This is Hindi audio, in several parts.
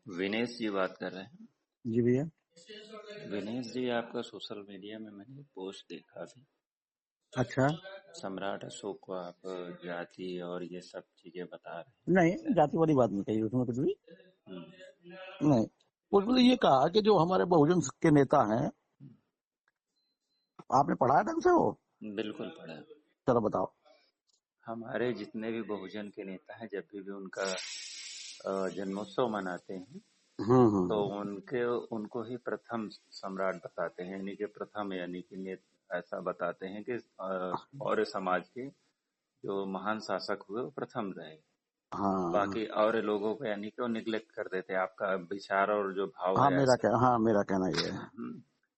विनेश जी बात कर रहे हैं। जी भैया। विनेश जी, आपका सोशल मीडिया में मैंने पोस्ट देखा अभी। अच्छा। सम्राट अशोक को आप जाति और ये सब चीजें बता नहीं, रहे जाति वाली बात नहीं कही उसमें कुछ भी हैं। नहीं। उसमें ये कहा कि जो हमारे बहुजन के नेता हैं, आपने पढ़ा है ढंग से वो? बिल्कुल पढ़ा। चलो बताओ। हमारे जितने भी बहुजन के नेता हैं, जब भी उनका जन्मोत्सव मनाते हैं तो उनके उनको ही प्रथम सम्राट बताते हैं, यानी कि प्रथम, यानी कि ऐसा बताते हैं कि मौर्य समाज के जो महान शासक हुए वो प्रथम रहे। हाँ बाकी और लोगों को यानी कि वो निग्लेक्ट कर देते हैं। आपका विचार और जो भाव हाँ, है ऐसा। मेरा कहना ये है।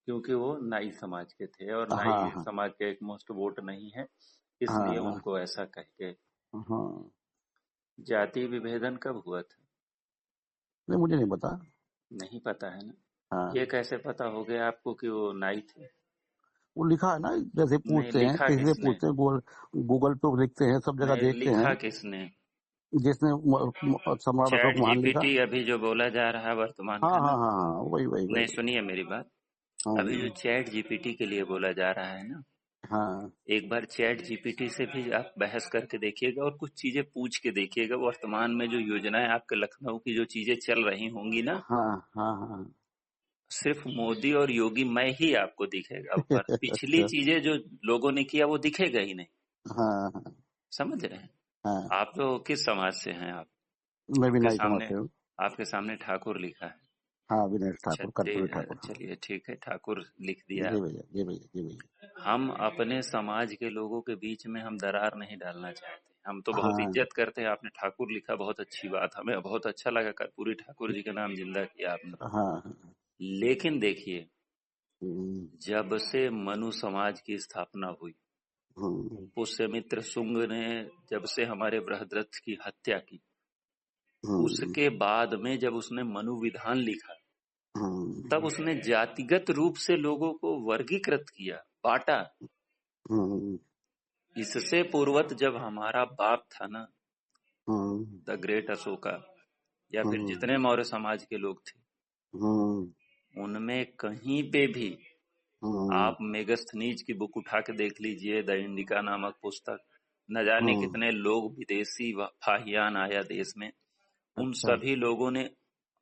क्योंकि वो नाई समाज के थे और नाई हाँ हाँ समाज का एक मोस्ट वोट नहीं है, इसलिए हाँ उनको ऐसा कह के। हाँ। जाति विभेदन कब हुआ था? नहीं, मुझे नहीं पता। नहीं पता है ना? ये हाँ, कैसे पता हो गया आपको कि वो नाई थे? वो लिखा है ना, जैसे नहीं, पूछते हैं लिखा किसी से किसने? पूछते हैं, गूगल पे लिखते हैं, सब जगह नहीं, देखते हैं। लिखा किसने? जिसने सम्राट चैट अशोक महान लिखा। जीपीटी अभी जो बोला जा रहा है वर्तमान हाँ का हाँ ना। हाँ हाँ, वही वही वही नहीं, वही। सुनिए मेरी बात। अभी जो चैट जीपीटी के लिए बोला जा रहा है ना, हाँ एक बार चैट जीपीटी से भी आप बहस करके देखिएगा और कुछ चीजें पूछ के देखिएगा। वर्तमान में जो योजनाएं आपके लखनऊ की जो चीजें चल रही होंगी ना, हाँ हाँ हाँ। सिर्फ मोदी और योगी मैं ही आपको दिखेगा ऊपर। पिछली अच्छा। चीजें जो लोगों ने किया वो दिखेगा ही नहीं। हाँ हाँ समझ रहे हैं? हाँ। आप तो किस समाज से हैं आप? मैं भी आपके नाई समाज सामने से हूँ। आपके सामने ठाकुर लिखा है। हाँ, विनेश अच्छा, ठाकुर, कर्पूरी ठाकुर, हाँ। चलिए ठीक है, ठाकुर लिख दिया। जी भैया, जी भैया, जी भैया। हम अपने समाज के लोगों के बीच में हम दरार नहीं डालना चाहते। हम तो बहुत हाँ इज्जत करते हैं। आपने ठाकुर लिखा, बहुत अच्छी बात, हमें बहुत अच्छा लगा। कर्पूरी ठाकुर जी का नाम जिंदा किया आपने। हाँ। लेकिन देखिए, हम्म, जब से मनु समाज की स्थापना हुई, हम्म, पुष्यमित्र शुंग ने जब से हमारे बृहद्रथ की हत्या की, हम्म, उसके बाद में जब उसने मनु विधान लिखा, तब हम्म, उसने जातिगत रूप से लोगों को वर्गीकृत किया, बांटा। हम्म, इससे पूर्वत जब हमारा बाप था ना, हम्म, द ग्रेट अशोका, या फिर हम्म, जितने मौर्य समाज के लोग थे, हम्म, उनमें कहीं पे भी हम्म, आप मेगस्थनीज की बुक उठा के देख लीजिए, द इंडिका नामक पुस्तक। न जाने हम्म। कितने लोग विदेशी फाहियान आया देश में, उन अच्छा। सभी लोगों ने।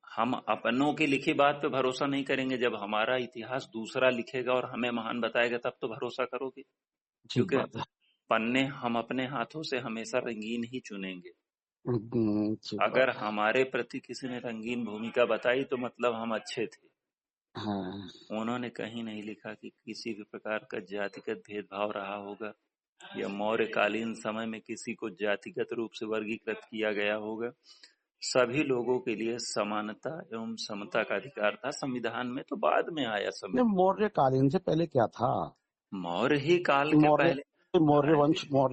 हम अपनों की लिखी बात पे भरोसा नहीं करेंगे, जब हमारा इतिहास दूसरा लिखेगा और हमें महान बताएगा तब तो भरोसा करोगे। ठीक क्योंकि बात है। पन्ने हम अपने हाथों से हमेशा रंगीन ही चुनेंगे। ठीक अगर बात है। हमारे प्रति किसी ने रंगीन भूमिका बताई तो मतलब हम अच्छे थे। हाँ। उन्होंने कहीं नहीं लिखा कि किसी भी प्रकार का जातिगत भेदभाव रहा होगा या मौर्यकालीन समय में किसी को जातिगत रूप से वर्गीकृत किया गया होगा। सभी लोगों के लिए समानता एवं समता का अधिकार था। संविधान में तो बाद में आया नहीं, सम्मिलित। मौर्य कालीन से पहले क्या था? मौर्य ही काल के मौर्य पहले। मौर्य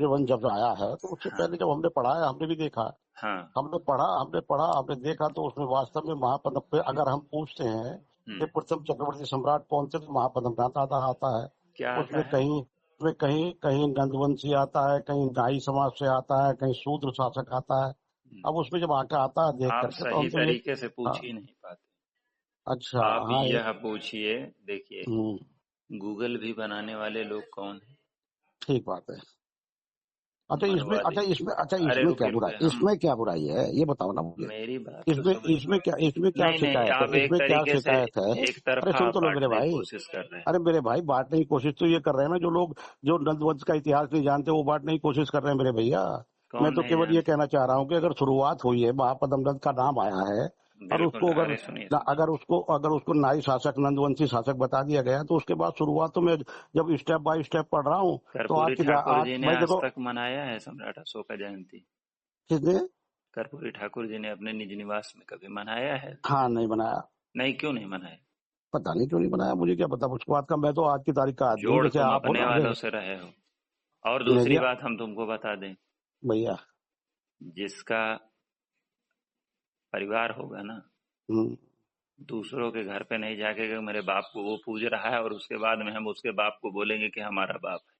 वंश जब आया है तो उससे हाँ पहले जब हमने पढ़ा है, हमने भी देखा है। हाँ। हमने देखा तो उसमें वास्तव में महापद्म पे अगर हम पूछते हैं कि प्रथम चक्रवर्ती सम्राट कौन से, तो महापद्म आता है। क्या आता उसमें है? कहीं कहीं नंदवंशी आता है, कहीं नाई समाज से आता है, कहीं शूद्र शासक आता है। अब उसमें जब आके आता है देख आप करके तो सही हम तो ये। तरीके से पूछ हाँ। ही नहीं पाते। अच्छा। आप हाँ यह पूछिए, देखिए, हम्म, गूगल भी बनाने वाले लोग कौन है? ठीक बात है। अच्छा इसमें मनुवादी। अच्छा इसमें अच्छा अरे इसमें क्या रुके रुके, बुराई, हम, इसमें क्या बुराई है, ये बताओ ना मुझे। मेरी बात तो सुनिए। इसमें क्या नहीं नहीं, शिकायत है, आप एक इसमें क्या तरीके से शिकायत है? एक अरे तरफा सुन आप तो लो मेरे बांटने की भाई। कोशिश कर रहे हैं। अरे मेरे भाई, बांटने की कोशिश तो ये कर रहे हैं ना, जो लोग जो नंदवंश का इतिहास नहीं जानते वो बांटने की कोशिश कर रहे हैं मेरे भैया। मैं कौन तो नहीं केवल ये जानते? कहना चाह रहा हूँ कि अगर शुरुआत हुई है, महापद्म नंद का नाम आया है, और बिल्कुल। उसको अरे सुनिए सुनिए, अगर उसको नाई शासक, नंदवंशी शासक बता दिया गया, तो उसके बाद शुरुआत तो मैं जब स्टेप बाय स्टेप पढ़ रहा हूँ तो कर्पूरी ठाकुर आज जी ने भाई आज देखो। तक मनाया है सम्राट अशोक का जयंती? किसने? कर्पूरी ठाकुर जी ने अपने निज निवास में कभी मनाया है? हाँ, नहीं बनाया। नहीं, क्यों नहीं मनाया? पता नहीं क्यों नहीं बनाया, मुझे क्या पता उसके बाद का। मैं तो आज की तारीख का आदमी हूँ, जोड़ जैसे तुम आप हो अपने ना वालों जैसे। से रहे हो। और मेरी दूसरी बात हम तुमको बता दें, भैया। जिसका परिवार होगा ना, हम्म, दूसरों के घर पे नहीं जाके कि मेरे बाप को वो पूज रहा है और उसके बाद में हम उसके बाप को बोलेंगे कि हमारा बाप है।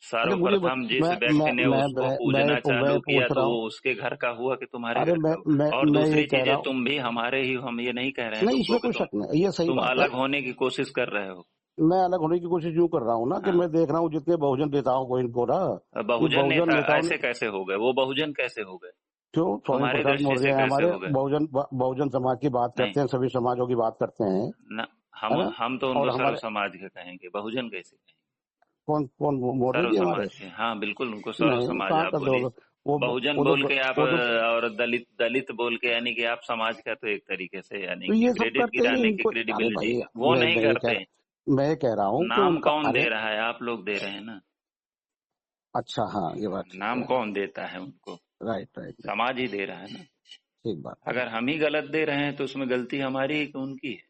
सर्वप्रथम जिस व्यक्ति ने उसको पूजना चालू किया तो वो उसके घर का हुआ कि तुम्हारे घर का हुआ? और दूसरी चीज है, तुम भी हमारे ही, हम ये नहीं कह रहे हैं तुमको कि तुम अलग होने की कोशिश कर रहे हो। मैं अलग होने की कोशिश यूँ कर रहा हूँ ना कि मैं देख रहा हूँ जितने बहुजन नेताओं को इनको ना, बहुजन नेता ऐसे कैसे हो गए? वो बहुजन कैसे हो गए? क्यों? स्वामी प्रसाद मौर्य हमारे बहुजन समाज की बात करते हैं, सभी समाजों की बात करते हैं ना। हम तो उनको सर्व समाज के कहेंगे, बहुजन कैसे कहेंगे? कौन मौर्य जी हमारे? हाँ बिल्कुल, उनको सर्व समाज आप बोलिए। बहुजन बोल के आप और दलित बोल के, यानी कि आप समाज का तो एक तरीके से, यानी कि क्रेडिट गिराने की क्रेडिबिलिटी वो नहीं करते। मैं कह रहा हूँ नाम कौन दे रहा है? आप लोग दे रहे हैं ना। अच्छा, हाँ ये बात। नाम कौन देता है उनको? राइट। समाज ही दे रहा है ना। ठीक बात। अगर हम ही गलत दे रहे हैं तो उसमें गलती हमारी है कि उनकी है?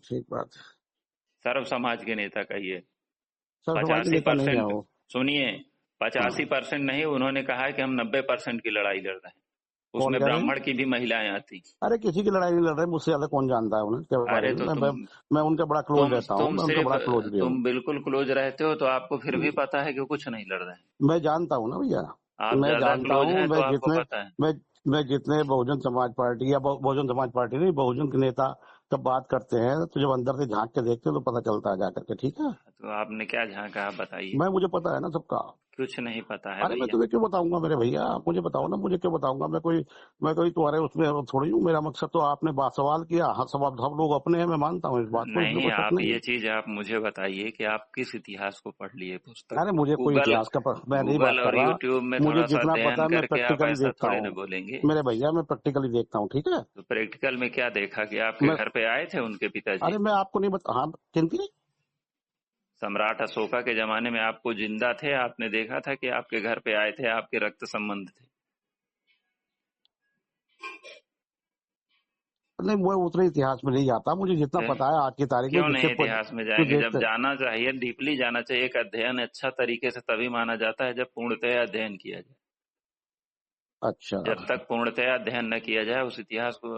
ठीक बात। सर्व समाज के नेता कहिए। 85% सुनिए, 85% नहीं, उन्होंने कहा है कि हम 90% की लड़ाई लड़ रहे हैं। उसमें ब्राह्मण की भी महिलाएं आती। अरे किसी की लड़ाई नहीं लड़ रहे, मुझसे ज्यादा कौन जानता है उन्हें के बारे में? मैं उनका बड़ा क्लोज रहता हूँ। तुम बिल्कुल क्लोज रहते हो तो आपको फिर भी पता है कि कुछ नहीं लड़ रहे हैं। मैं जानता हूँ ना भैया, मैं जानता हूँ। मैं जितने बहुजन समाज पार्टी या बहुजन समाज पार्टी नहीं, बहुजन के नेता जब बात करते हैं तो जब अंदर से झांक के देखते हैं तो पता चलता है जाकर के। ठीक है, तो आपने क्या झांका आप बताइए। मुझे पता है ना सबका। कुछ नहीं पता है। अरे मैं तुम्हें क्यों बताऊंगा मेरे भैया, आप मुझे बताओ ना, मुझे क्यों बताऊंगा? मैं कोई तुम्हारे उसमें थोड़ी हूँ। मेरा मकसद तो आपने सवाल किया, हाँ सब लोग अपने हैं, मैं मानता हूँ इस बात को। नहीं, आप ये चीज आप मुझे बताइए कि आप किस इतिहास को पढ़ लिए पुस्तक? अरे मुझे कोई इतिहास का मैं नहीं बात कर रहा। यूट्यूब में मुझे जितना पता है मैं प्रैक्टिकली देखता हूँ बोलेंगे मेरे भैया, मैं प्रैक्टिकली देखता हूँ। ठीक है, तो प्रैक्टिकल में क्या देखा कि आपके घर पे आए थे उनके पिताजी? अरे मैं आपको नहीं बता। हाँ, चिंती सम्राट अशोका के जमाने में आपको जिंदा थे, आपने देखा था कि आपके घर पे आए थे, आपके रक्त संबंध थे? नहीं, वो उतने इतिहास में नहीं जाता, मुझे जितना पता है आज की तारीख में। क्यों नहीं इतिहास में जाएंगे? जब जाना चाहिए, डीपली जाना चाहिए। एक अध्ययन अच्छा तरीके से तभी माना जाता है जब पूर्णतया अध्ययन किया जाए। अच्छा, जब तक पूर्णतया अध्ययन न किया जाए उस इतिहास को,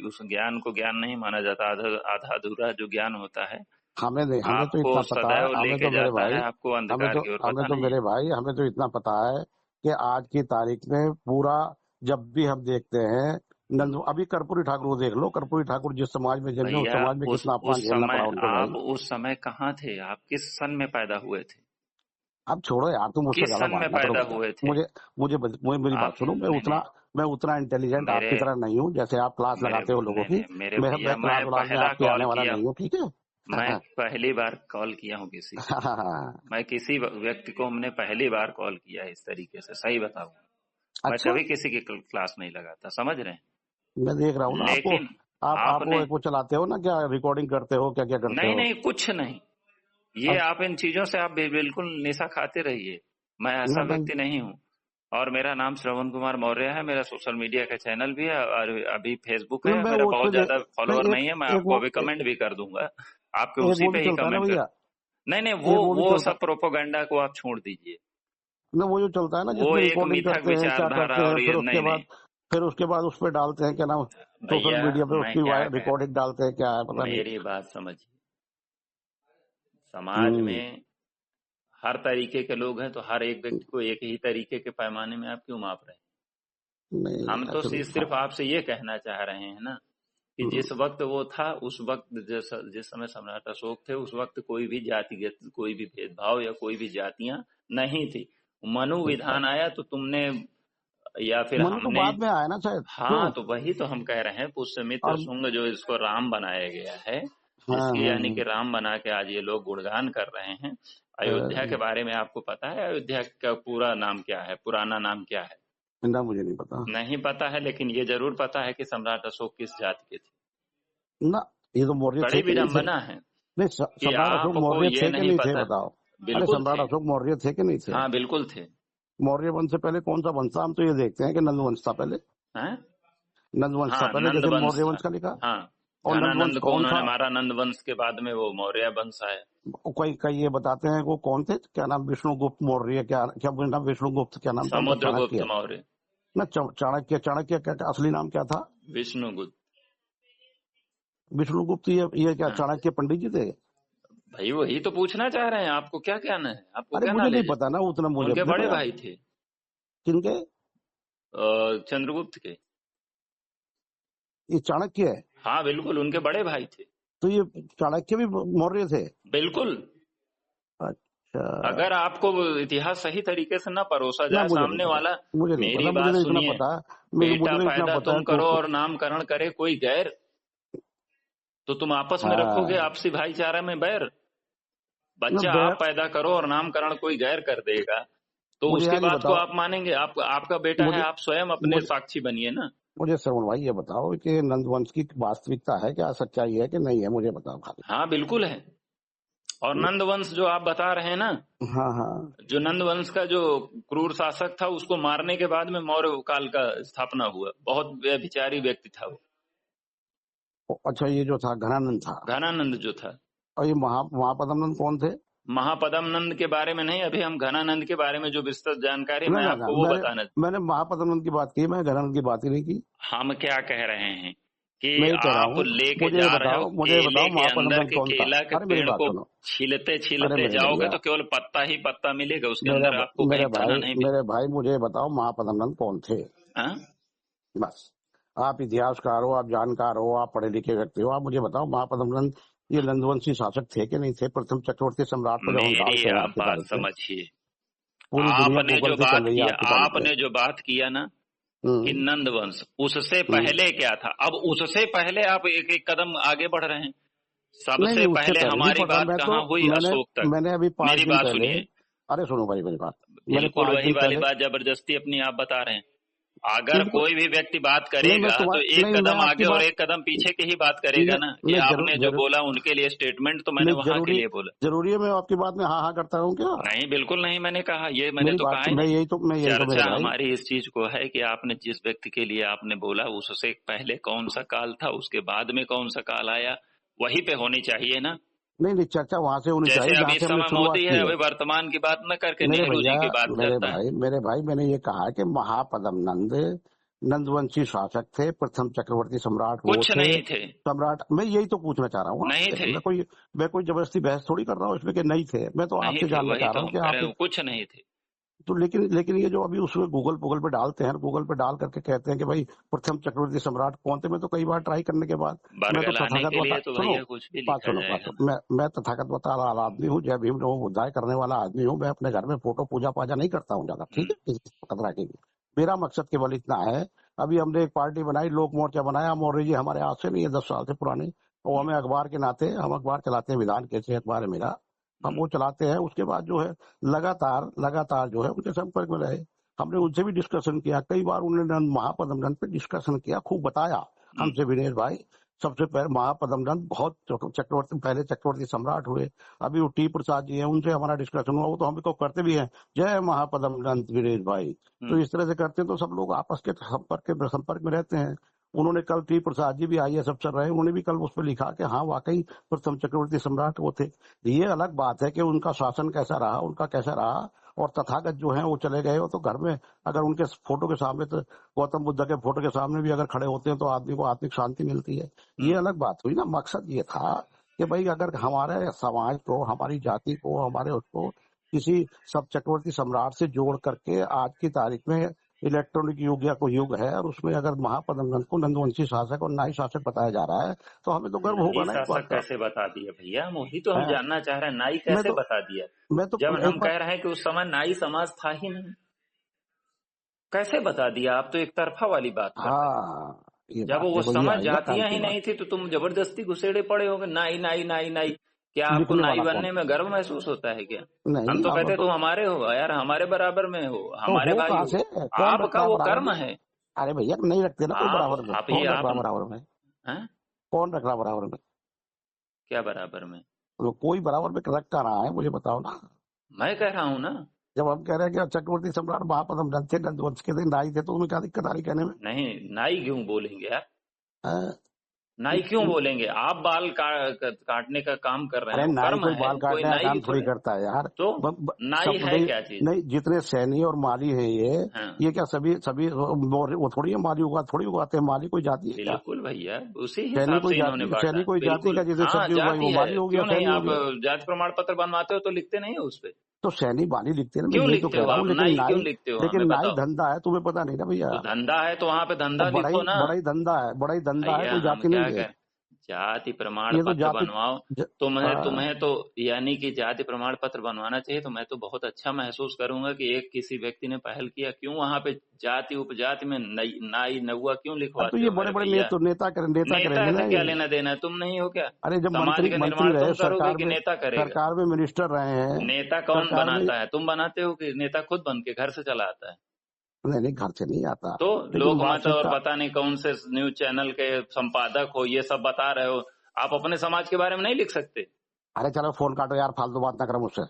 उस ज्ञान को ज्ञान नहीं माना जाता। आधा अधूरा जो ज्ञान होता है हमें तो इतना पता है, हमें तो मेरे भाई, आपको अंधकार की ओर पता नहीं। मेरे भाई, हमें तो इतना पता है कि आज की तारीख में पूरा जब भी हम देखते हैं अभी कर्पूरी ठाकुर को देख लो। कर्पूरी ठाकुर जिस समाज में जन्मे उस समाज में कितना अपमान झेलना पड़ा उनको। आप उस समय कहाँ थे? आप किस सन में पैदा हुए थे? अब छोड़ो यार, तुम मुझसे किस सन में पैदा हुए थे? मुझे मेरी बात सुनो। मैं उतना इंटेलिजेंट आपकी तरह नहीं हूँ जैसे आप क्लास लगाते हो लोगों की। मैं क्लास में आपके आने वाला नहीं हूँ। ठीक है, मैं पहली बार कॉल किया हूँ किसी मैं किसी व्यक्ति को हमने पहली बार कॉल किया है इस तरीके से, सही बताऊँ। मैं कभी किसी की क्लास नहीं लगाता, समझ रहे हैं? मैं देख रहा हूँ ना। लेकिन आपने वो चलाते हो ना, क्या रिकॉर्डिंग करते हो, क्या क्या करते हो? नहीं, कुछ नहीं। ये आप इन चीजों से आप बिल्कुल निशा खाते रहिए। मैं ऐसा व्यक्ति नहीं हूँ। और मेरा नाम श्रवण कुमार मौर्य है। मेरा सोशल मीडिया का चैनल भी है और अभी फेसबुक है। मेरा बहुत ज्यादा फॉलोअर नहीं है। मैं आपको अभी कमेंट भी कर दूंगा, आपके उसी पे ही कमेंट कर। नहीं, वो सब प्रोपोगंडा को आप छोड़ दीजिए ना। वो जो चलता है ना, वो एक मिथक विचारधारा, और फिर उसके बाद उस पर डालते हैं क्या नाम, सोशल मीडिया पे उसकी रिकॉर्डिंग डालते हैं, क्या है पता नहीं। मेरी बात समझिए, समाज में हर तरीके के लोग हैं, तो हर एक व्यक्ति को एक ही तरीके के पैमाने में आप क्यों माप रहे हैं? हम तो सिर्फ आपसे ये कहना चाह रहे हैं ना कि जिस वक्त वो था, उस वक्त जिस समय सम्राट अशोक थे, उस वक्त कोई भी जातिगत कोई भी भेदभाव या कोई भी जातियां नहीं थी। मनु विधान आया तो तुमने या फिर हमने तो बाद में आया ना शायद। हाँ, तो वही तो हम कह रहे हैं। पुष्यमित्र शुंग जो इसको राम बनाया गया है, जिसकी यानी कि राम बना के आज ये लोग गुणगान कर रहे हैं। अयोध्या के बारे में आपको पता है? अयोध्या का पूरा नाम क्या है, पुराना नाम क्या है? ना, मुझे नहीं पता। नहीं पता है, लेकिन ये जरूर पता है कि सम्राट अशोक किस जाति के थे ना। ये तो मौर्य बड़ी विडम्बना है। नहीं, सम्राट अशोक मौर्य थे कि नहीं थे बताओ? अरे सम्राट अशोक मौर्य थे कि नहीं थे? हाँ बिल्कुल थे। मौर्य वंश से पहले कौन सा वंश था? हम तो ये देखते हैं कि नंद वंश था पहले। नंद वंश था पहले, जैसे मौर्य वंश का लिखा। और नंद को उन्होंने मारा। नंद वंश के बाद में वो मौर्य वंश आया। कई ये बताते हैं वो कौन थे, क्या नाम, विष्णुगुप्त मौर्य, क्या नाम, विष्णुगुप्त, क्या नाम, समुद्रगुप्त मौर्य ना, चाणक्य क्या असली नाम क्या था? विष्णुगुप्त। विष्णुगुप्त ये क्या चाणक्य पंडित जी थे? भाई वही तो पूछना चाह रहे हैं, आपको क्या कहना है, आपको अरे क्या मुझे नहीं नॉलेज है? पता ना उतना, मुझे उनके देखो बड़े यार। भाई थे। किनके? चंद्रगुप्त के। ये चाणक्य है? हाँ बिल्कुल, उनके बड़े भाई थे। तो ये चाणक्य भी मौर्य थे? बिल्कुल। अच्छा। अगर आपको इतिहास सही तरीके से न परोसा ना जाए, मुझे नहीं सामने पता, वाला, मुझे नहीं मेरी पता, मुझे बात तो इतना सुनिए, पता है। मुझे बेटा तो इतना पैदा पता है तुम तो करो और नामकरण करे कोई गैर, तो तुम आपस में रखोगे हाँ। आपसी भाईचारा में बैर। ना बच्चा आप पैदा करो और नामकरण कोई गैर कर देगा, तो मुझे उसके यार ये बात को बताओ, आप मानेंगे? आप, आपका बेटा है, मुझे आप स्वयं अपने मुझे साक्षी बनिए ना। मुझे श्रवण भाई ये बताओ कि नंदवंश की वास्तविकता है क्या, सच्चाई है कि नहीं है, मुझे बताओ खाली। हाँ बिल्कुल है। और नंदवंश जो आप बता रहे हैं ना, हाँ हाँ। जो नंदवंश का जो क्रूर शासक था, उसको मारने के बाद में मौर्य काल का स्थापना हुआ। बहुत व्यभिचारी व्यक्ति था वो। अच्छा, ये जो था घनानंद था? घनानंद जो था। और ये महापद्मनंद कौन थे? महापद्मनंद के बारे में नहीं, अभी हम घनानंद के बारे में जो विस्तृत जानकारी, ना मैं ना ना, आपको वो मैंने बताना। मैंने महापद्मनंद की बात की, मैं घनानंद की बात ही नहीं की। हम क्या कह रहे हैं कि मैं ये कह रहा आप हूँ, लेके जा रहे हो मुझे ये केले बताओ के अंदर महापद्मनंद के कौन था? केला के अरे मेरी पेड़ बात को सुनो। छीलते अरे छीलते मेरे जाओगे भैया, तो केवल पत्ता ही पत्ता मिलेगा, उसके मेरे अंदर आपको कहीं दाना नहीं मिलेगा। मेरे भाई मुझे ये बताओ महापद्मनंद कौन थे? हाँ? बस। आप इतिहासकार हो, आप जानकार हो, आप पढ़े लिखे व्यक्ति हो, आप मुझे बताओ महापद्मनंद ये नंदवंशी शासक थे कि नहीं थे? प्रथम चक्रवर्ती सम्राट को जब हम मेरी डालते हैं आज आप की बात तारीख में, समझिए। पूरी दुनिया आपने गूगल जो से चल बात रही है किया, आज की तारीख में। आपने जो बात किया ना कि हम्म नंदवंश, उससे हम्म। पहले क्या था? अब उससे पहले आप एक एक कदम आगे बढ़ रहे हैं। नहीं सबसे नहीं, उससे पहले पहले नहीं हमारी पढ़ रहा बात मैं तो। कहाँ हुई? मैंने अशोक तक। मैंने अभी 5 मेरी दिन बात पहले। सुनिए। अरे सुनो भाई मेरी बात। मैंने बिल्कुल 5 वही दिन वाली पहले। बात, जबरदस्ती अपनी आप बता रहे हैं। अगर बिल्कुल। कोई भी व्यक्ति बात नहीं मैं करेगा तो तुम्हारा एक नहीं, मैं कदम आपकी आगे और बात एक कदम पीछे की ही बात करेगा ना, कि नहीं आपने जो बोला उनके लिए स्टेटमेंट, तो मैंने नहीं वहां के लिए बोला। जरूरी है मैं आपकी बात में हाँ हाँ करता हूँ क्या? नहीं बिल्कुल नहीं, मैंने कहा, ये मैंने मेरी तो बात कहा ही नहीं। मैं यही तो मेरे चर्चा भाई। हमारी इस चीज को है कि आपने जिस व्यक्ति के लिए आपने बोला, उससे पहले कौन सा काल था, उसके बाद में कौन सा काल आया, वहीं पे होनी चाहिए ना। नहीं नहीं, चर्चा वहां से होनी जैसे चाहिए अभी जहाँ इस से हमने समय शुरुआत मोदी है, की है। अभी वर्तमान की बात न करके मेरे नेहरू भैया, जी की बात करता है। मेरे भाई मैंने ये कहा कि महापद्मनंद नंदवंशी शासक थे, प्रथम चक्रवर्ती सम्राट वो कुछ थे। नहीं थे। सम्राट, मैं यही तो पूछना चाह रहा हूँ नहीं आपसे। थे। मैं कोई जबरदस्ती बहस थोड़ी कर रहा हूँ इसमें कि नहीं थे। मैं तो नहीं आपसे थे, जानना वही चाह तो रहा हूँ हम कि कह आप रहे हैं, कुछ नहीं थे। तो लेकिन ये जो अभी उसमें गूगल पे डालते हैं, गूगल पे डाल करके कहते हैं कि भाई प्रथम चक्रवर्ती सम्राट कौन थे। मैं तो कई बार ट्राई करने के बाद मैं तो बरगल आने तथागत के बता लिए तो सुनो भैया कुछ भी लिखा बात जाएगा ना। सुनो, मैं तथागत बता रहा आदमी हूँ, जय भीम नमो बुद्धाय करने वाला आदमी हूँ। मैं अपने घर में फोटो पूजा पाजा नहीं करता हूँ ज्यादा, ठीक है, किसी खतरा के लिए। मेरा मकसद केवल इतना है। अभी हमने एक पार्टी बनाई, लोक मोर्चा बनाया। मौर्य जी हमारे आज से नहीं है, 10 साल से पुराने। और हमें अखबार के नाते, हम अखबार चलाते हैं, विधान कैसे अखबार है मेरा, हम वो चलाते हैं। उसके बाद जो है लगातार जो है उनके संपर्क में रहे। हमने उनसे भी डिस्कशन किया कई बार, उन्होंने महापद्मनंद पे डिस्कशन किया, खूब बताया हमसे विनेश भाई। सबसे पहले महापद्मनंद बहुत चक्रवर्ती, पहले चक्रवर्ती सम्राट हुए। अभी वो टी प्रसाद जी हैं, उनसे हमारा डिस्कशन हुआ, वो तो हमको करते भी हैं, जय महापद्मनंद विनेश भाई। तो इस तरह से करते हैं, तो सब लोग आपस के संपर्क में रहते हैं। उन्होंने कल टी प्रसाद जी भी IAS अफसर रहे, उन्होंने भी कल उस पर लिखा कि हाँ वाकई प्रथम चक्रवर्ती सम्राट वो थे। ये अलग बात है कि उनका शासन कैसा रहा, उनका कैसा रहा। और तथागत जो है वो चले गए, वो तो घर में अगर उनके फोटो के सामने, तो गौतम बुद्ध के फोटो के सामने भी अगर खड़े होते हैं तो आदमी को आत्मिक शांति मिलती है। ये अलग बात हुई ना। मकसद ये था कि भाई अगर हमारे समाज को, हमारी जाति को, हमारे उसको किसी सब चक्रवर्ती सम्राट से जोड़ करके आज की तारीख में इलेक्ट्रॉनिक युग या कोई युग है, और उसमें अगर महापद्मनंद को नंदवंशी शासक और नाई शासक बताया जा रहा है, तो हमें तो गर्व नाई होगा ना इस बात शासक का। कैसे बता दिया भैया? हम वही तो हम है जानना चाह रहे हैं, नाई मैं कैसे तो बता दिया? मैं तो जब एक हम बार कह रहे हैं कि उस समय नाई समाज था ही नहीं, कैसे बता दिया? आप तो एक तरफा वाली बात कर रहे हैं। हाँ, ये जब बात वो देखो, ये समझ आई ना काम जातियां की ही बात। नहीं थी तो तुम जबरदस्ती घुसेड़े पड़े होगे, नाई नाई नाई नाई। क्या आपको लिखने नाई वाला कौन? बनने में गर्व महसूस होता है क्या? हम नहीं, तो अब कहते तो तुम हमारे हो यार, हमारे बराबर में हो, तो हमारे हो भाई कहाँ हो। से? कौन रख आपका रहा है वो बराबर कर्म में? है। अरे भैया नहीं रखते ना कोई आप बराबर में। आप ही कौन रख आप रहा बराबर में? हैं? कौन रख रहा बराबर में? क्या बराबर में? तो कोई बराबर में रख कर रहा है, मुझे बताओ ना। मैं कह रहा हूं ना। जब हम कह रहे हैं कि चक्रवर्ती सम्राट महापद्मनंद थे, नंदवंश के थे, नाई थे, तो तुम्हें क्या दिक्कत आ रही कहने में? नहीं, नाई क्यों बोलेंगे यार? हाँ? नाई क्यों बोलेंगे? आप बाल काटने का काम कर रहे अरे हैं, नाई कर्म कोई है, बाल कोई काटने का नाई काम थोड़ी थोड़े। करता है यार। तो नाई सब है क्या चीज? नहीं, जितने सैनी और माली हैं हाँ, ये क्या सभी सभी वो थोड़ी है, माली थोड़ी उगाते हैं, माली कोई जाति है क्या? बिल्कुल भैया, उसी सैनी हिसाब कोई से इन्होंने जाति, बांटा सैनी है, कोई जाति बिल्कुल। का, जिसने हाँ सब्जी उगाई जाति वो है, माली हो गया, क्यों नहीं? सैनी हो आप गया। जाति प्रमाण पत्र बनवाते हो तो लिखते नहीं हो उस पे? तो सैनी माली लिखते हैं ना, मैं क्यों यही तो लिखते कह हो रहा आप? हूँ। नाई क्यों लिखते हो? लेकिन हमें नाई बताओ। धंधा है, तुम्हें पता नहीं ना भैया। तो धंधा है तो वहां पे वो धंधा बड़ा लिखो ही ना। बड़ा ही धंधा है, बड़ा ही धंधा है, भैया कोई हम जाति क्या नहीं है। कर, जाति प्रमाण ये तो पत्र जाति बनवाओ। ज, तुम्हें तो यानी कि जाति प्रमाण पत्र बनवाना चाहिए, तो मैं तो बहुत अच्छा महसूस करूंगा कि एक किसी व्यक्ति ने पहल किया। क्यों वहां पे जाति उपजाति में नाई नौवा क्यों तो लिखवाते ये हो बड़े मेरे बड़े भैया? नेता नेता करेंगे से ना क्या ये। लेना देना है? तुम नहीं हो क्या? अरे जब समाज का मंत्री निर्माण रहे तुम करोगे कि नेता करेगा? सरकार में मिनिस्टर रहे हैं। नेता कौन सरकार में बनाता है? तुम बनाते हो कि नेता खुद बन के घर से चला आता है? नहीं नहीं, घर से नहीं आता। तो लेकिन लोकमत और वास्तविकता, पता नहीं कौन से न्यूज चैनल के संपादक हो, ये सब बता रहे हो। आप अपने समाज के बारे में नहीं लिख सकते? अरे चलो फोन काटो यार, फालतू बात ना करो मुझसे,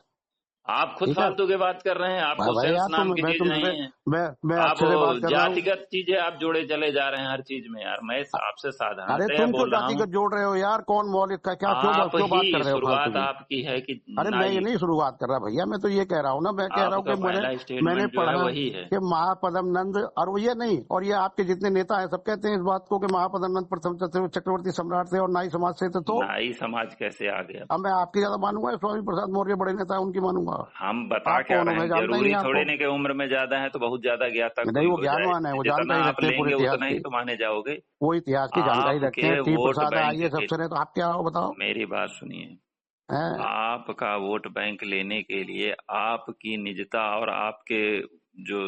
आप खुद ठीक है? फालतू की बात कर रहे हैं। आपको भाई सेंस यार नाम तुम की मैं चीज तुमसे नहीं है। मैं आप अच्छे से बात कर रहा हूँ। जातिगत चीजें आप जोड़े चले जा रहे हैं हर चीज में। यार मैं आपसे अरे साधारणतया तुम क्यों बोल रहा जाति हूँ। को जोड़ रहे हो यार? कौन मौलिक का क्या, आप क्यों बात कर ही रहे हो फालतू शुरुआत की? आपकी है कि अरे मैं ये नाई। नहीं शुरुआत कर रहा भैया, मैं तो ये कह रहा हूँ ना, मैं कह रहा हूँ आपका कि पहला मैंने स्टेटमेंट जो है पढ़ा वही है। कि महापद्मनंद, और वो ये नहीं, और ये आपके जितने नेता हैं सब कहते हैं इस बात को कि महापद्मनंद प्रथम चक्रवर्ती सम्राट थे और नाई समाज से थे। तो नाई समाज कैसे आ गया? अब मैं आपकी ज्यादा मानूंगा, स्वामी प्रसाद मौर्य बड़े नेता है, उनकी मानूंगा। हम बता आप क्या कौन हो? रहे मैं हैं? जानता ही जरूरी नहीं थोड़े आपको। नहीं कि उम्र में ज्यादा है तो बहुत ज्यादा ज्ञाता नहीं, कोई वो हो जाए। ज्ञानवान है, वो जितना जानकारी आप रखते हैं पूरे लेंगे इतिहास उतना ही की, तो माने जाओगे। वो इतिहास की जानकारी रखते आपके हैं। टी वोट प्रसाद बैंक आइए के, सबसे रहे, तो आप क्या हो बताओ? मेरी बात सुनिए। हैं? आपका वोट बैंक लेने के लिए आपकी निजता और आपके जो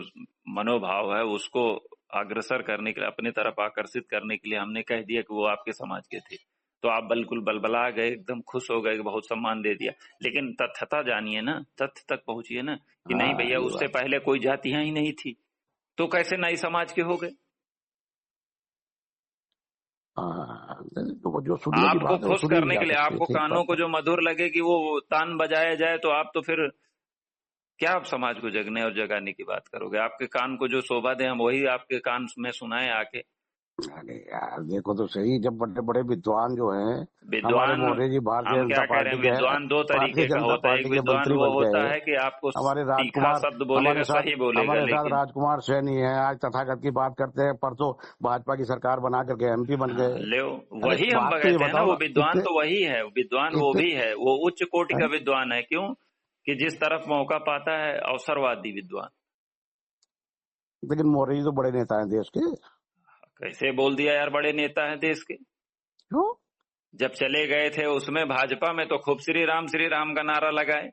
मनोभाव है उसको अग्रसर करने के लिए, अपनी तरफ आकर्षित करने के लिए हमने कह दिया कि वो आपके समाज के थे, तो आप बिल्कुल बलबला गए, एकदम खुश हो गए कि बहुत सम्मान दे दिया। लेकिन तथ्यता जानिए ना, तथ्य तक पहुंचिए ना कि नहीं हाँ भैया ये उससे बात। पहले कोई जातियां ही नहीं थी, तो कैसे नाई समाज के हो गए? हाँ, तो वो जो सुनने की आपको बात है वो खुश सुनी भी करने जा के लिए, सकती है, आपको ठीक कानों बात को है। जो मधुर लगे कि वो तान बजाया जाए, तो आप तो फिर क्या आप समाज को जगने और जगाने की बात करोगे? आपके कान को जो शोभा दे हम वही आपके कान में सुनाए आके। अरे यार देखो तो सही, जब बड़े बड़े विद्वान जो हैं, हमारे विद्वान, मौर्य जी भारतीय हम जनता क्या कह रहे पार्टी हैं, के, विद्वान दो भारतीय तरीके का जनता होता है। एक पार्टी के विद्वान मंत्री वो बन होता गए। है कि आपको हमारे तीखा राजकुमार शब्द बोलेगा, सही बोलेगा, हमारे साथ लेकिन राजकुमार सैनी है, आज तथागत की बात करते हैं, परसों भाजपा की सरकार बना करके एमपी बन हाँ, गए। ले अरे वही हम बात तो ये कहते हैं ना, बताओ वो ना, विद्वान इतने तो वही है, विद्वान वो इतने भी है, वो उच्च कोटि का हैं? विद्वान है। क्यों? कि जिस तरफ मौका पाता है अवसरवादी विद्वान। लेकिन मौर्य जी तो बड़े नेता हैं देश के। कैसे बोल दिया यार, बड़े नेता हैं देश के? क्यों? जब चले गए थे उसमें भाजपा में तो खूब श्री राम का नारा लगाए।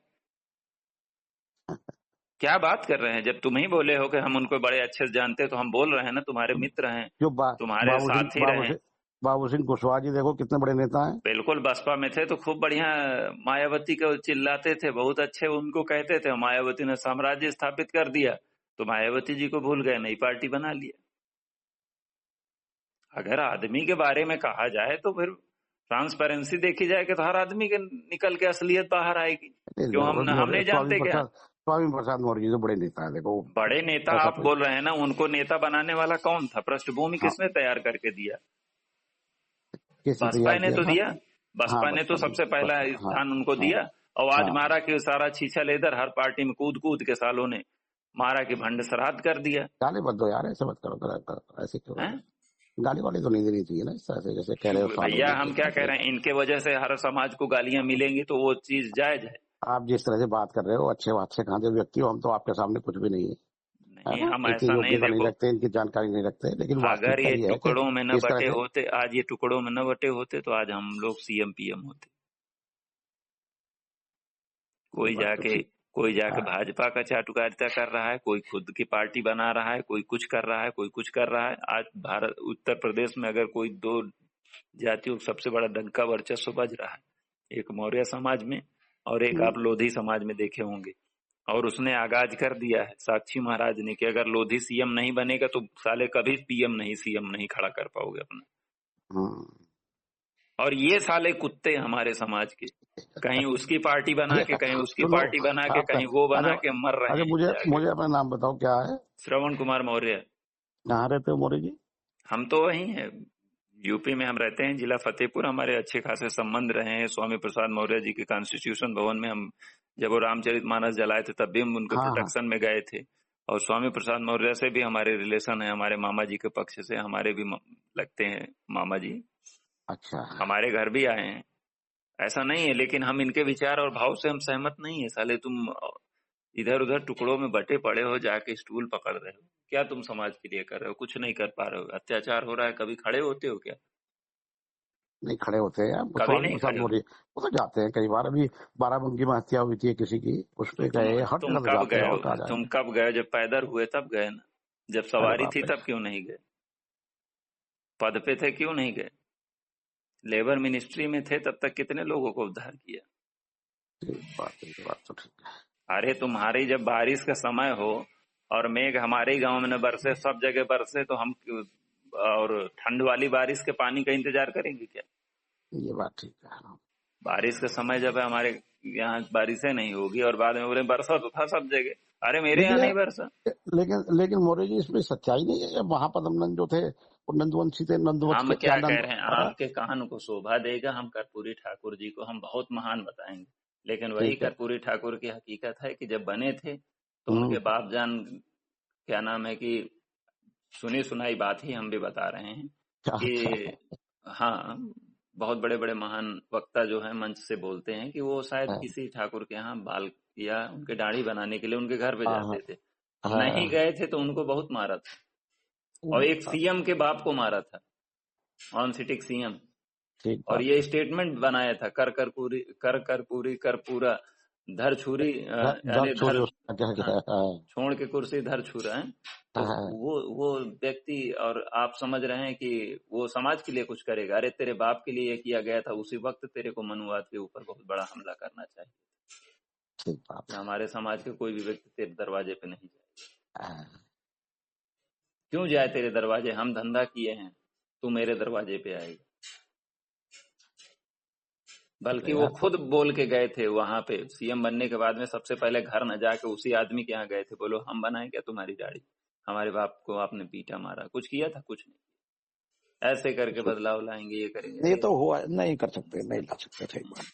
क्या बात कर रहे हैं? जब तुम ही बोले हो कि हम उनको बड़े अच्छे से जानते हैं, तो हम बोल रहे हैं ना, तुम्हारे मित्र हैं, जो तुम्हारे साथी रहे। बाबू सिंह कुशवाहा जी देखो कितने बड़े नेता हैं। बिल्कुल, बसपा में थे तो खूब बढ़िया मायावती को चिल्लाते थे, बहुत अच्छे उनको कहते थे। मायावती ने साम्राज्य स्थापित कर दिया, तो मायावती जी को भूल गए, नई पार्टी बना लिया। अगर आदमी के बारे में कहा जाए तो फिर ट्रांसपेरेंसी देखी जाए कि तो हर आदमी के निकल के असलियत बाहर आएगी। क्यों हम नहीं जानते क्या? स्वामी प्रसाद मौर्य जी तो बड़े नेता है देखो। बड़े नेता ऐसा आप कोई, बोल रहे हैं ना, उनको नेता बनाने वाला कौन था? पृष्ठभूमि हाँ, किसने तैयार करके दिया? किसने बसपा तैयार ने किया तो था? दिया। हाँ बसपा ने तो सबसे पहला हाँ स्थान उनको हाँ दिया। और आज हाँ। मारा कि सारा छीछल इधर, हर पार्टी में कूद कूद के सालों ने मारा कि भंड श्राद्ध कर दिया गाली मत दो यार, ऐसे मत करो, ऐसे क्यों? है। गाली वाली तो नहीं देनी चाहिए ना, इस तरह से जैसे कह रहे हो सालों भैया में हम क्या कह रहे हैं, इनके वजह से हर समाज को गालियां मिलेंगी तो वो चीज जायज है। आप जिस तरह से बात कर रहे हो, अच्छे खाते व्यक्ति हो, हम तो आपके सामने कुछ भी नहीं है नहीं, ना, हम इतनी ऐसा नहीं, योग्यता नहीं देखो रखते, इनकी जानकारी नहीं रखते, लेकिन अगर वास्तविकता ये ये है कि टुकड़ों में न इस तरह बटे से होते, आज ये टुकड़ों में न बटे होते तो आज हम लोग सीएम पीएम होते। ये कोई बात तो जाके ठीक। कोई जाके हाँ, भाजपा का चाटुकारिता कर रहा है, कोई खुद की पार्टी बना रहा है, कोई कुछ कर रहा है, कोई कुछ कर रहा है। आज भारत उत्तर प्रदेश में अगर कोई दो जातियों का सबसे बड़ा डंका वर्चस्व बज रहा है, एक मौर्य समाज में और एक आप लोधी समाज में देखे होंगे। और उसने आगाज कर दिया है साक्षी महाराज ने कि अगर लोधी सीएम नहीं बनेगा तो साले कभी पीएम नहीं, सीएम नहीं खड़ा कर पाओगे अपना। और ये साले कुत्ते हमारे समाज के, कहीं उसकी पार्टी बना के, कहीं उसकी सुनो, पार्टी बना के, आपका कहीं वो बना अच्छा के मर रहे अच्छा, हैं मुझे जाके। मुझे अपना नाम बताओ क्या है? श्रवण कुमार मौर्य। कहाँ रहते हो मौर्य जी? हम तो वही हैं, यूपी में हम रहते हैं, जिला फतेहपुर। हमारे अच्छे खासे संबंध रहे हैं स्वामी प्रसाद मौर्य जी के कॉन्स्टिट्यूशन भवन में। हम जब वो रामचरितमानस जलाए थे तब भी हम उनके हाँ हाँ। प्रोटेक्शन में गए थे। और स्वामी प्रसाद मौर्य से भी हमारे रिलेशन है, हमारे मामा जी के पक्ष से हमारे भी लगते हैं मामा जी। अच्छा, हमारे घर भी आए हैं, ऐसा नहीं है। लेकिन हम इनके विचार और भाव से हम सहमत नहीं है। साले तुम इधर उधर टुकड़ों में बटे पड़े हो, जाके स्टूल पकड़ रहे हो, क्या तुम समाज के लिए कर रहे हो? कुछ नहीं कर पा रहे हो, अत्याचार हो रहा है, कभी खड़े होते हो क्या? नहीं खड़े होते हैं यार। कभी स्वामी नहीं प्रसाद खड़े हो। मौर्य वो तो जाते हैं कई बार। अभी बाराबंकी में हत्या हुई थी किसी की, उस तो पे गए, हर तुम जगह तो कब जाते हैं, गए और हो? कहा तुम जाए। कब गए? जब पैदल हुए तब गए ना। जब अरे सवारी बाप थी रे, तब क्यों नहीं गए? पद पे थे क्यों नहीं गए? लेबर मिनिस्ट्री में थे तब तक कितने लोगों को उद्धार किया। ये बात तो ठीक है। अरे तुम्हारी जब बारिश का समय हो और मेघ हमारे ही गांव में न बरसे, सब जगह बरसे, तो हम और ठंड वाली बारिश के पानी का इंतजार करेंगे क्या? ये बात ठीक है। बारिश का समय जब है, हमारे यहाँ बारिशें नहीं होगी और बाद में बोले बरसा तो था सब जगह। अरे मेरे यहाँ लेकिन नहीं बरसा। लेकिन मौर्य जी, इसमें सच्चाई नहीं है। जब महापद्म नंद जो थे वो नंदवंशी थे, नंदवंश हम के क्या क्या कह नंद। रहे हैं, आपके कान को शोभा देगा, हम कर्पूरी ठाकुर जी को हम बहुत महान बताएंगे। लेकिन वही ठीक है। कर्पूरी ठाकुर की हकीकत है कि जब बने थे तो उनके हम्म। बाप जान, क्या नाम है कि, सुनी सुनाई बात ही हम भी बता रहे हैं अच्छा। कि हाँ, बहुत बड़े बड़े महान वक्ता जो है मंच से बोलते हैं कि वो शायद हाँ किसी ठाकुर के यहाँ बाल या उनके दाढ़ी बनाने के लिए उनके घर पे हाँ जाते थे। नहीं हाँ। गए थे तो उनको बहुत मारा था, और एक सीएम के बाप को मारा था, ऑन सिटिंग सीएम। ठीक और बात ये है। स्टेटमेंट बनाया था, कर पूरी कर पूरा, धर छुरी, दर यानी छोरे धर, उसका क्या हाँ, क्या है। छोड़ के कुर्सी धर छुरा है। तो हाँ, वो व्यक्ति, और आप समझ रहे हैं कि वो समाज के लिए कुछ करेगा? अरे तेरे बाप के लिए किया गया था, उसी वक्त तेरे को मनुवाद के ऊपर बहुत बड़ा हमला करना चाहिए। ठीक बात कि है। हमारे समाज के कोई भी व्यक्ति तेरे दरवाजे पे नहीं जाए। हाँ, क्यों जाए तेरे दरवाजे? हम धंधा किए हैं, तू मेरे दरवाजे पे आएगा? तो बल्कि वो यार तो खुद बोल के गए थे वहां पे, सीएम बनने के बाद में सबसे पहले घर न जाके उसी आदमी के यहाँ गए थे। बोलो हम बनाए क्या तुम्हारी दाढ़ी? हमारे बाप को आपने पीटा मारा, कुछ किया था? कुछ नहीं। ऐसे करके बदलाव लाएंगे, ये करेंगे। ये अरे तो हुआ, नहीं कर सकते, नहीं ला सकते। ठीक बात।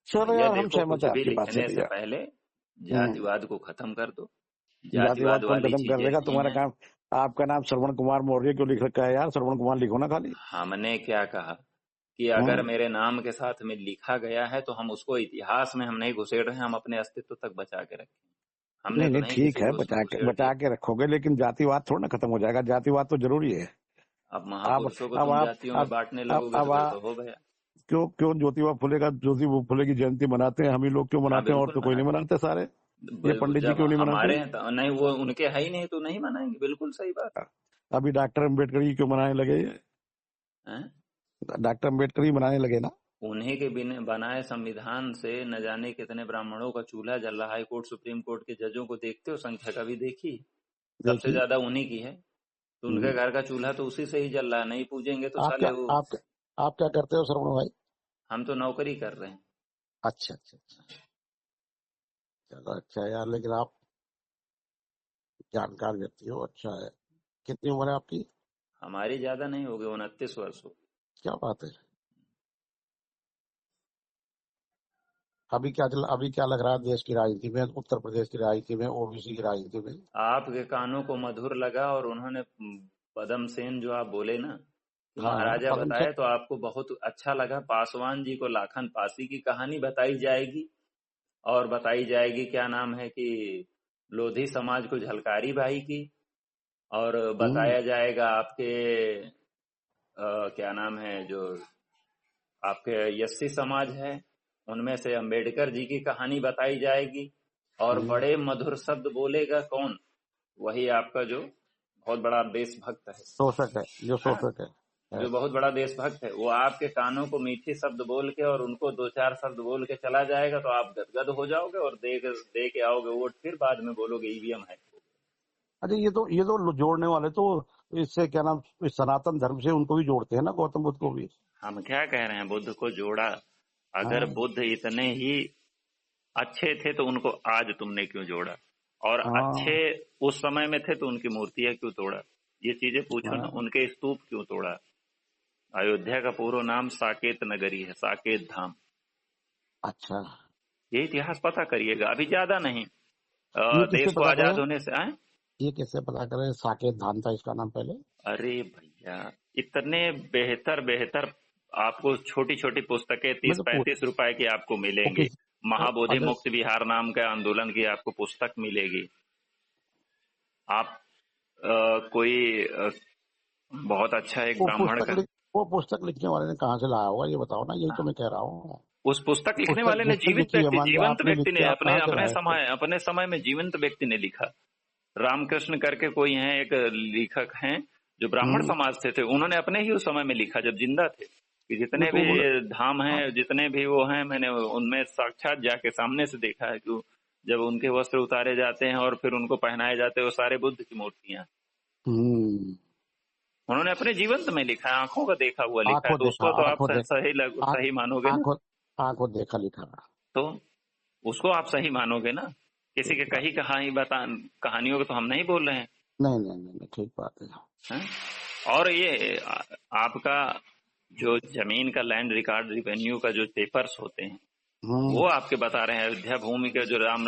चलो भैया यार, हम देखो, सहमत कुछ है भी आपकी बात से लिखने से भैया। पहले हम्म। जातिवाद को खत्म कर दो। जातिवाद जातिवाद कौन वाली खत्म कर चीजें देगा? नहीं तुम्हारा है। काम। आपका नाम श्रवण कुमार मौर्य क्यों लिख रखा है यार? श्रवण कुमार लिखो ना खाली। हमने क्या कहा कि अगर हम्म। मेरे नाम के साथ में लिखा गया है तो हम उसको इतिहास में हम नहीं घुसेड़ रहे हैं, हम अपने अस्तित्व तक बचा के रखें। हमने नहीं तो नहीं, नहीं ठीक किसी है, को उसमें घुसेड़ बचा दिया। के रखोगे, लेकिन जातिवाद थोड़ा ना खत्म हो जाएगा। जातिवाद तो जरूरी है। अब अब महापुरुषों को अब तुम आप जातियों में बांटने लगोगे तो अब फिर तो हो गया। क्यों क्यों ज्योतिबा फुले की जयंती मनाते हैं हम ही लोग? क्यों हाँ मनाते हैं? और बिल्कुल तो कोई नहीं मनाते मनाते सारे। ये हैं। पंडित जी जब क्यों नहीं हमारे मनाते? हैं तो नहीं, वो उनके है ही नहीं तो नहीं मनाएंगे, बिल्कुल सही बात अभी डॉक्टर अम्बेडकर जी क्यों मनाने लगे ये? है। डॉक्टर अम्बेडकर ही मनाने लगे ना। उन्हीं के बिना बनाए संविधान से न जाने कितने ब्राह्मणों का चूल्हा जल रहा है। हाई कोर्ट सुप्रीम कोर्ट के जजों को देखते हो, संख्या कभी देखी? सबसे देखिए। ज्यादा उन्हीं की है। तो उनके हम्म। घर का चूल्हा तो उसी से ही जल रहा है। नहीं पूजेंगे तो आप क्या साले वो। आप आप क्या करते हो श्रवण भाई? हम तो नौकरी कर रहे हैं। अच्छा अच्छा अच्छा। चलो अच्छा यार, लेकिन आप जानकार व्यक्ति हो, अच्छा है। कितनी उम्र है आपकी? हमारी ज्यादा नहीं होगी, 29 वर्ष हो। क्या बात है। अभी क्या लग रहा है देश की राजनीति में, उत्तर प्रदेश की राजनीति में, ओबीसी की राजनीति में? आपके कानों को मधुर लगा और उन्होंने पदम सेन जो आप बोले ना कि हाँ हाँ, महाराजा पद्म से। बताए, तो आपको बहुत अच्छा लगा। पासवान जी को लाखन पासी की कहानी बताई जाएगी, और बताई जाएगी क्या नाम है कि लोधी समाज को झलकारी बाई की, और हम्म। बताया जाएगा आपके क्या नाम है जो आपके यस्सी समाज है, उनमें से अंबेडकर जी की कहानी बताई जाएगी। और हम्म। बड़े मधुर शब्द बोलेगा कौन? वही आपका जो बहुत बड़ा देशभक्त है। शोषक है, जो हाँ, शोषक है। जो बहुत बड़ा देशभक्त है, वो आपके कानों को मीठी शब्द बोल के और उनको दो चार शब्द बोल के चला जाएगा, तो आप गदगद हो जाओगे और दे के आओगे वोट, फिर बाद में बोलोगे ईवीएम है। अच्छा, ये तो जोड़ने वाले तो इससे क्या नाम, इस सनातन धर्म से उनको भी जोड़ते हैं ना, गौतम बुद्ध को भी। हम क्या कह रहे हैं, बुद्ध को जोड़ा? अगर हाँ बुद्ध इतने ही अच्छे थे तो उनको आज तुमने क्यों जोड़ा? और अच्छे हाँ। उस समय में थे तो उनकी मूर्तियां क्यों तोड़ा? ये चीजें पूछो ना। उनके स्तूप क्यों तोड़ा? अयोध्या का पूरा नाम साकेत नगरी है, साकेत धाम। अच्छा, ये इतिहास पता करिएगा, अभी ज्यादा नहीं, ये किससे देश को पता आजाद करें? होने से आए। ये किससे पता करें साकेत धाम था इसका नाम पहले? अरे भैया, इतने बेहतर बेहतर आपको छोटी छोटी पुस्तकें मैं 30-35 रुपए की आपको वो मिलेंगी। किस महाबोधि अगर मुक्त विहार नाम के आंदोलन की आपको पुस्तक मिलेगी। आप कोई बहुत अच्छा एक ब्राह्मण का, वो पुस्तक लिखने वाले ने कहाँ से लाया होगा ये बताओ ना, यही तो मैं कह रहा हूँ। उस पुस्तक लिखने पुस्तक वाले ने जिसने लिखी है, मान लिया जीवंत आपने व्यक्ति लिखी, ने, आप अपने कहाँ से अपने लाए उसको? अपने समय में जीवंत व्यक्ति ने लिखा। रामकृष्ण करके कोई हैं, एक लेखक हैं जो ब्राह्मण हम्म, समाज से थे, उन्होंने अपने ही उस समय में लिखा जब जिंदा थे कि मैं जितने तो भी वो बोले। धाम हाँ, हैं, जितने भी वो हैं, मैंने उनमें साक्षात जाके सामने से देखा है कि जब उनके वस्त्र उतारे जाते हैं और फिर उनको पहनाए जाते हैं, वो सारे बुद्ध की मूर्तियां। हम्म, उन्होंने अपने जीवंत में लिखा है, आंखों का देखा हुआ लिखा है, आंखों तो देखा, उसको तो आप आंखों देख आंख सही मानोगे ना। आंखों आंखों देखा लिखा। तो उसको आप सही मानोगे ना। किसी के ठीक बात। कही कहानी बता, कहानियों को तो हम नहीं बोल रहे हैं, नहीं नहीं नहीं नहीं, ठीक बात है। हैं? और ये आपका जो जमीन का लैंड रिकॉर्ड रेवेन्यू का जो पेपर्स होते हैं, हम्म, वो आपके बता रहे हैं। अयोध्या भूमि का जो राम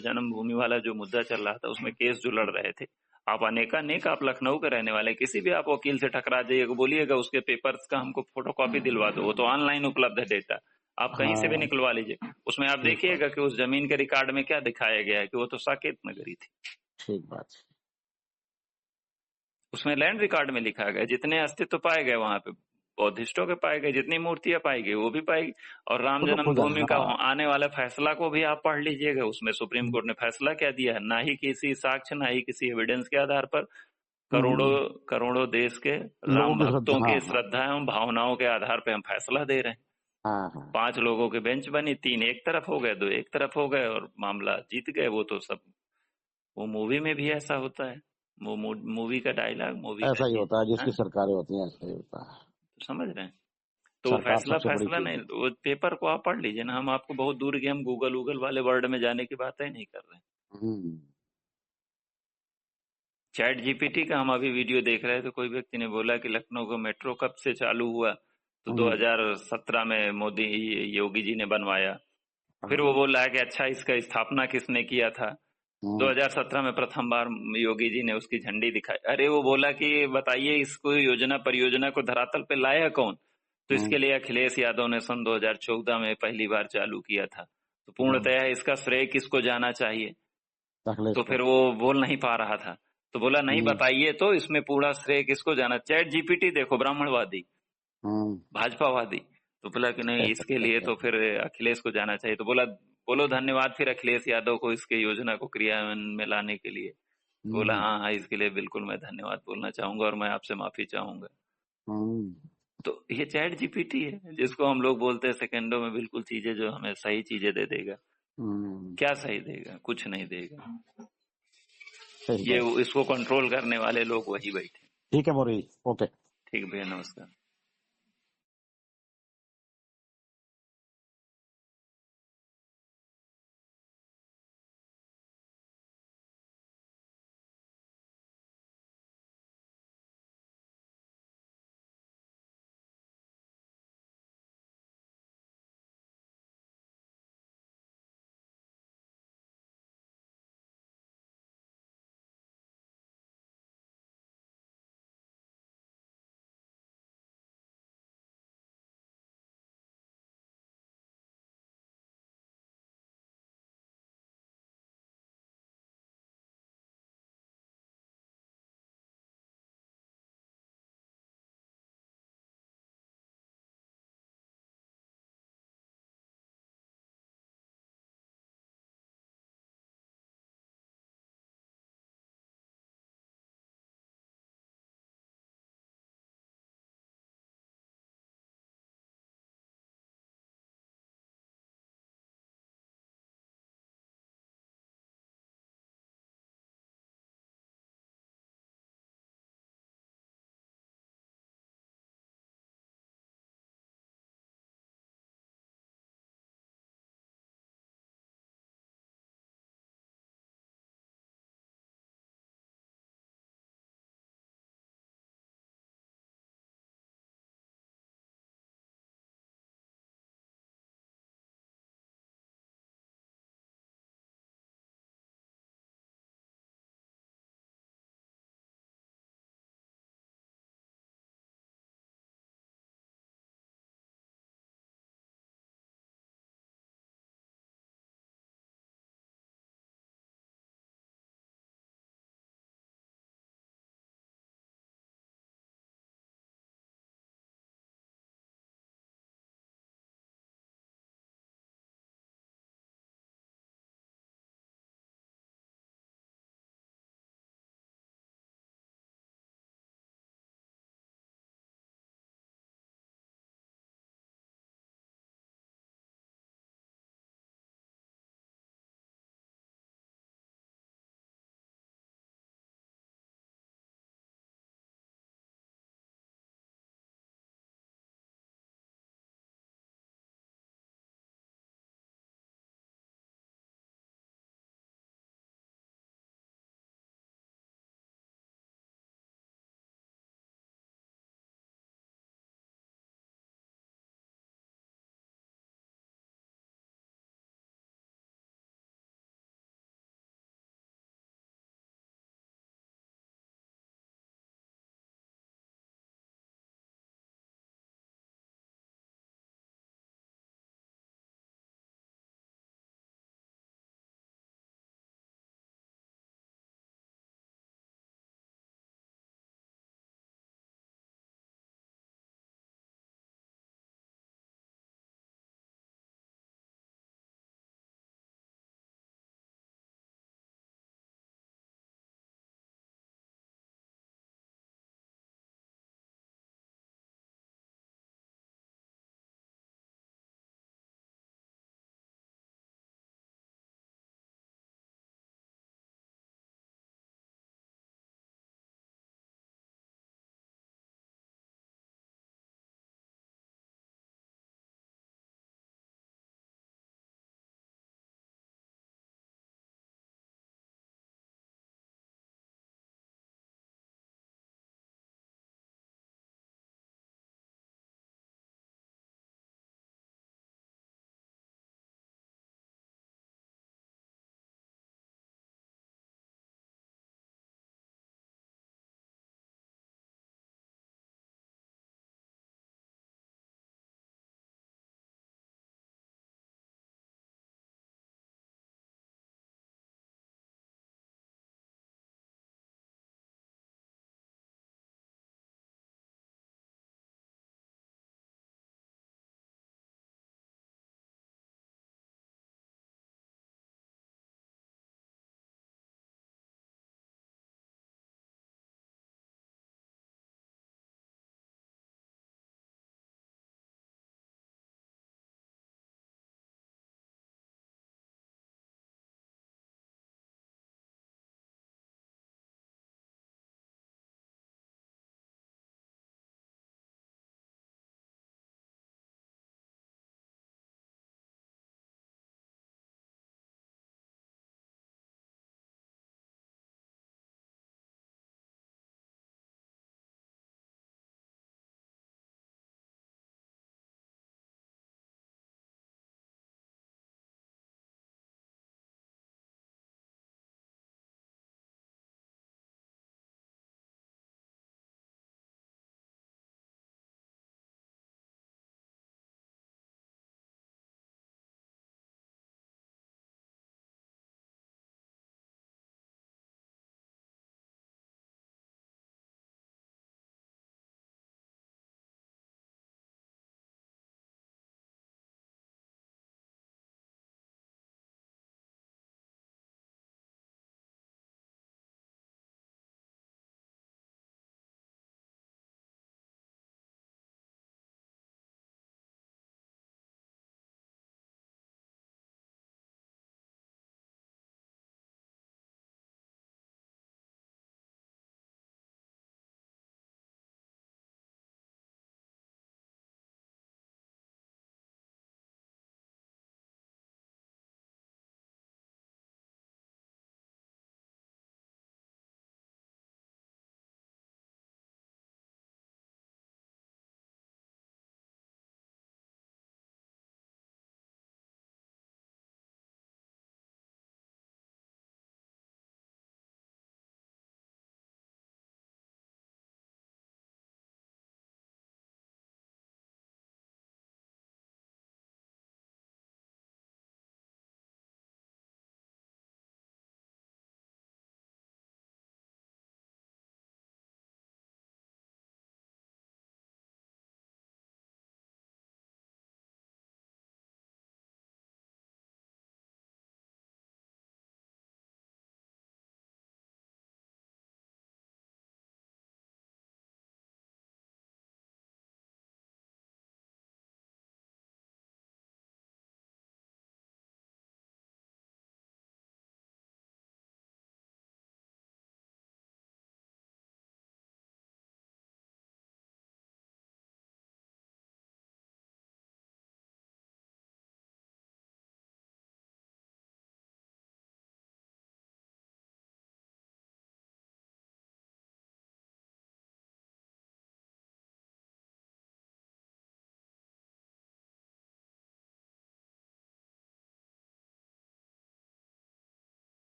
जन्म भूमि वाला जो मुद्दा चल रहा था, उसमें केस जो लड़ रहे थे, आप अनेकानेक, आप लखनऊ के रहने वाले, किसी भी आप वकील से टकरा जाइएगा, बोलिएगा उसके पेपर्स का हमको फोटोकॉपी दिलवा दो, वो तो ऑनलाइन उपलब्ध है डेटा, आप कहीं से भी हाँ, निकलवा लीजिए। उसमें आप ठीक बात, देखिएगा कि उस जमीन के रिकॉर्ड में क्या दिखाया गया है कि वो तो साकेत नगरी थी। ठीक बात। उसमें लैंड रिकॉर्ड में लिखा गया, जितने अस्तित्व पाए गए वहां पे बौद्धिस्टों के पाए गए, जितनी मूर्तियां पाई गई वो भी पाएगी। और राम वो तो खुद जन्मभूमि का हाँ। आने वाला फैसला को भी आप पढ़ लीजिएगा, उसमें सुप्रीम कोर्ट ने फैसला क्या दिया है, ना ही किसी साक्ष्य, ना ही किसी एविडेंस के आधार पर, करोड़ों हम्म, करोड़ों देश के लोगों राम की भक्तों श्रद्धा, हाँ की हाँ श्रद्धा एवं भावनाओं के आधार पर हम फैसला दे रहे हैं। हाँ हाँ। 5 लोगों के बेंच बनी, 3 एक तरफ हो गए, 2 एक तरफ हो गए और मामला जीत गए। वो तो सब, वो मूवी में भी ऐसा होता है, वो मूवी का डायलॉग, मूवी का ऐसा ही चीज होता है, है। जिसकी सरकारें होती हैं ऐसा ही होता है। समझ रहे हैं? तो सरकार फैसला सबसे बड़ी फैसला चीज नहीं, है। वो पेपर को आप पढ़ लीजिए ना। हम आपको बहुत दूर के, हम गूगल वाले वर्ड में जाने की बात ही नहीं कर रहे हैं। हम्म, चैट जीपीटी का हम अभी वीडियो देख रहे थे, कोई व्यक्ति ने बोला कि लखनऊ का मेट्रो कब से चालू हुआ, तो हम्म, 2017 में मोदी योगी जी ने बनवाया। फिर वो हाँ, बोल रहा है कि अच्छा, इसका स्थापना किसने किया था? हम्म, 2017 में प्रथम बार योगी जी ने उसकी झंडी दिखाई। अरे वो बोला कि बताइए इसको, योजना परियोजना को धरातल पे लाया कौन? तो हम्म, इसके लिए अखिलेश यादव ने सन 2014 में पहली बार चालू किया था। तो हम्म, पूर्णतया इसका श्रेय किसको जाना चाहिए? तो अखिलेश को। फिर वो बोल नहीं पा रहा था, तो बोला नहीं हम्म, बताइए तो इसमें पूरा श्रेय किसको जाना? चैट जीपीटी देखो, ब्राह्मणवादी, हम्म, भाजपावादी। तो बोला कि नहीं, इसके लिए तो फिर अखिलेश को जाना चाहिए। तो बोला बोलो धन्यवाद फिर अखिलेश यादव को इसके योजना को क्रियान्वयन में लाने के लिए। तो बोला हम्म, हाँ हाँ, इसके लिए बिल्कुल मैं धन्यवाद बोलना चाहूंगा और मैं आपसे माफी चाहूंगा। हम्म, तो ये चैट जीपीटी है जिसको हम लोग बोलते हैं सेकंडों में बिल्कुल चीजें, जो हमें सही चीजें दे देगा। हम्म, क्या सही देगा? कुछ नहीं देगा। सही ये बात। इसको कंट्रोल करने वाले लोग वही बैठे। ठीक है मोरी, ओके। ठीक भैया, नमस्कार।